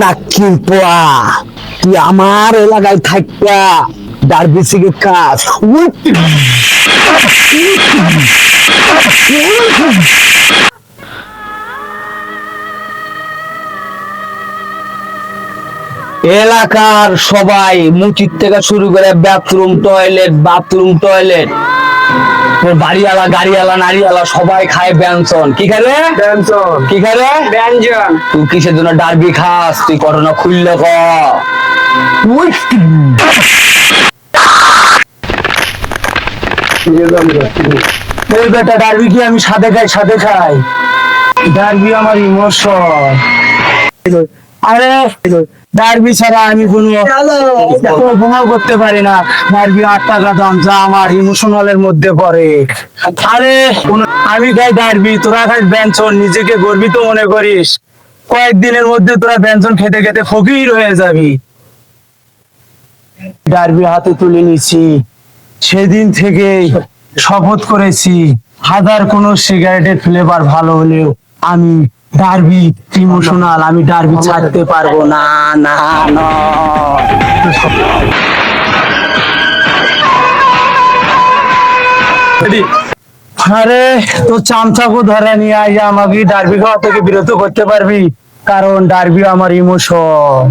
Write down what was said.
নাকিল পোয়া তুই আমার এলাকায় থাকবা ডার্বি থেকে কাজ এলাকার সবাই মুচির থেকে শুরু করে বাথরুম টয়লেট তোর বাড়িওয়ালা গাড়িওয়ালা নারীওয়ালা সবাই খায় ব্যঞ্জন। কি খায় রে? ব্যঞ্জন। কি খায় রে? ব্যঞ্জন। তুই কিসের জন্য ডার্বি খাস? তুই করোনা খুললে ক বেটা ডার্বি কি আমি সাথে খাই ডার্বি আমার ইমোশন। আরে ডার্বি ছাড়া আমি কোনো করতে পারি না। ডার্বি 8 টাকা দাম, যা আমার ইমোশনালের মধ্যে পড়ে। আরে আমি খাই ডার্বি, তোরা খাই ব্যঞ্জন। নিজেকে গর্বিত মনে করিস, কয়েকদিনের মধ্যে তোরা ব্যঞ্জন খেতে খেতে ফকির হয়ে যাবি। ডার্বি হাতে তুলে নিছি, সেদিন থেকে শপথ করেছি হাজার কোনো সিগারেটের ফ্লেভার ভালো হলেও আমি ডার্বি ইমোশনাল, আমি ডার্বি ছাড়তে পারবো না। না না আরে তো চামচাকু ধরে নিয়ে আইয়া আমাকে ডার্বি খাওয়া থেকে বিরত করতে পারবি, কারণ ডার্বি আমার ইমোশন।